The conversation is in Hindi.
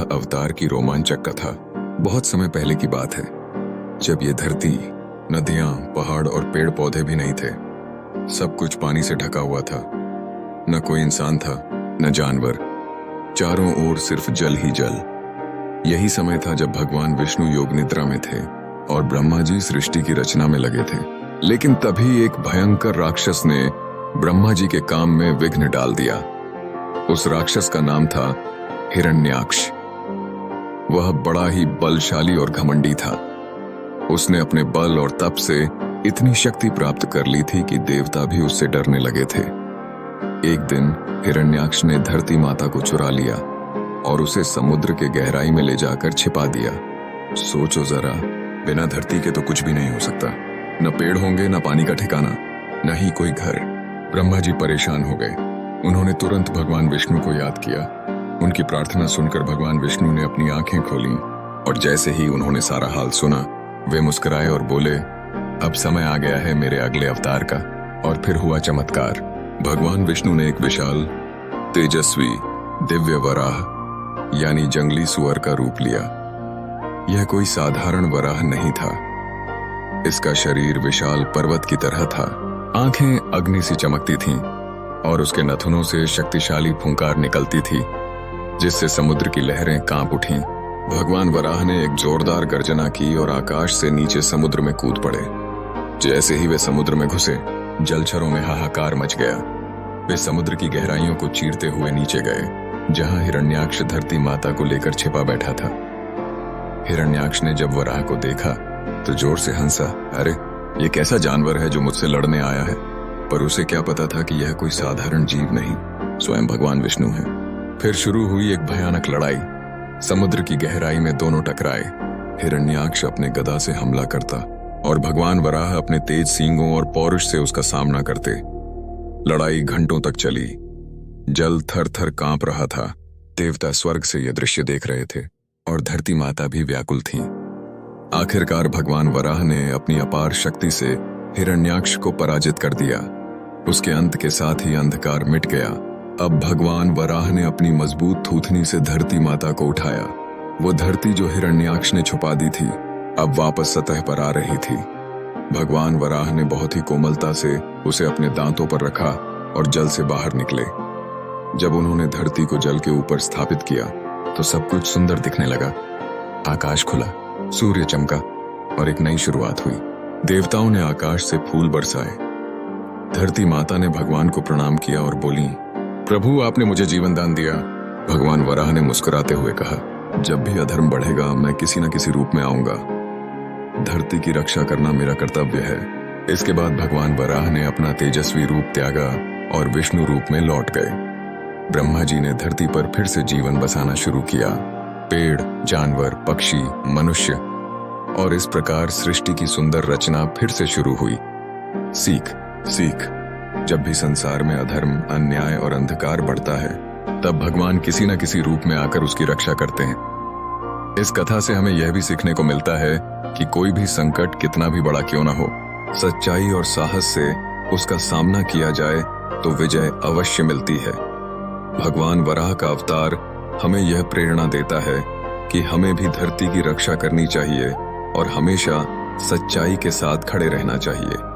वराह अवतार की रोमांचक कथा बहुत समय पहले की बात है, जब ये धरती, नदियां, पहाड़ और पेड़ पौधे भी नहीं थे। सब कुछ पानी से ढका हुआ था। न कोई इंसान था, न जानवर। चारों ओर सिर्फ जल ही जल। यही समय था जब भगवान विष्णु योग निद्रा में थे और ब्रह्मा जी सृष्टि की रचना में लगे थे। लेकिन तभी एक भयंकर राक्षस ने ब्रह्मा जी के काम में विघ्न डाल दिया। उस राक्षस का नाम था हिरण्याक्ष। वह बड़ा ही बलशाली और घमंडी था। उसने अपने बल और तप से इतनी शक्ति प्राप्त कर ली थी कि देवता भी उससे डरने लगे थे। एक दिन हिरण्याक्ष ने धरती माता को चुरा लिया और उसे समुद्र के गहराई में ले जाकर छिपा दिया। सोचो जरा, बिना धरती के तो कुछ भी नहीं हो सकता। न पेड़ होंगे, न पानी का ठिकाना, न ही कोई घर। ब्रह्मा जी परेशान हो गए। उन्होंने तुरंत भगवान विष्णु को याद किया। उनकी प्रार्थना सुनकर भगवान विष्णु ने अपनी आंखें खोलीं और जैसे ही उन्होंने सारा हाल सुना, वे मुस्कुराए और बोले, अब समय आ गया है मेरे अगले अवतार का। और फिर हुआ चमत्कार। भगवान विष्णु ने एक विशाल, तेजस्वी, दिव्य वराह यानी जंगली सुअर का रूप लिया। यह कोई साधारण वराह नहीं था। इसका शरीर विशाल पर्वत की तरह था। आंखें अग्नि सी चमकती थीं और उसके नथुनों से शक्तिशाली फुंकार निकलती थी, जिससे समुद्र की लहरें कांप उठीं। भगवान वराह ने एक जोरदार गर्जना की और आकाश से नीचे समुद्र में कूद पड़े। जैसे ही वे समुद्र में घुसे, जलचरों में हाहाकार मच गया। वे समुद्र की गहराइयों को चीरते हुए नीचे गए, जहां हिरण्याक्ष धरती माता को लेकर छिपा बैठा था। हिरण्याक्ष ने जब वराह को देखा तो जोर से हंसा। अरे, ये कैसा जानवर है जो मुझसे लड़ने आया है? पर उसे क्या पता था कि यह कोई साधारण जीव नहीं, स्वयं भगवान विष्णु है। फिर शुरू हुई एक भयानक लड़ाई। समुद्र की गहराई में दोनों टकराए। हिरण्याक्ष अपने गदा से हमला करता और भगवान वराह अपने तेज सींगों और पौरुष से उसका सामना करते। लड़ाई घंटों तक चली। जल थर थर कांप रहा था। देवता स्वर्ग से यह दृश्य देख रहे थे और धरती माता भी व्याकुल थीं। आखिरकार भगवान वराह ने अपनी अपार शक्ति से हिरण्याक्ष को पराजित कर दिया। उसके अंत के साथ ही अंधकार मिट गया। अब भगवान वराह ने अपनी मजबूत थूथनी से धरती माता को उठाया। वो धरती जो हिरण्याक्ष ने छुपा दी थी, अब वापस सतह पर आ रही थी। भगवान वराह ने बहुत ही कोमलता से उसे अपने दांतों पर रखा और जल से बाहर निकले। जब उन्होंने धरती को जल के ऊपर स्थापित किया तो सब कुछ सुंदर दिखने लगा। आकाश खुला, सूर्य चमका और एक नई शुरुआत हुई। देवताओं ने आकाश से फूल बरसाए। धरती माता ने भगवान को प्रणाम किया और बोली, प्रभु, आपने मुझे जीवन दान दिया। भगवान वराह ने मुस्कुराते हुए कहा, जब भी अधर्म बढ़ेगा मैं किसी न किसी रूप में आऊंगा। धरती की रक्षा करना मेरा कर्तव्य है। इसके बाद भगवान वराह ने अपना तेजस्वी रूप त्यागा और विष्णु रूप में लौट गए। ब्रह्मा जी ने धरती पर फिर से जीवन बसाना शुरू किया। पेड़, जानवर, पक्षी, मनुष्य, और इस प्रकार सृष्टि की सुंदर रचना फिर से शुरू हुई। सीख, जब भी संसार में अधर्म, अन्याय और अंधकार बढ़ता है, तब भगवान किसी न किसी रूप में आकर उसकी रक्षा करते हैं। इस कथा से हमें यह भी सीखने को मिलता है कि कोई भी संकट कितना भी बड़ा क्यों न हो, सच्चाई और साहस से उसका सामना किया जाए तो विजय अवश्य मिलती है। भगवान वराह का अवतार हमें यह प्रेरणा देता है कि हमें भी धरती की रक्षा करनी चाहिए और हमेशा सच्चाई के साथ खड़े रहना चाहिए।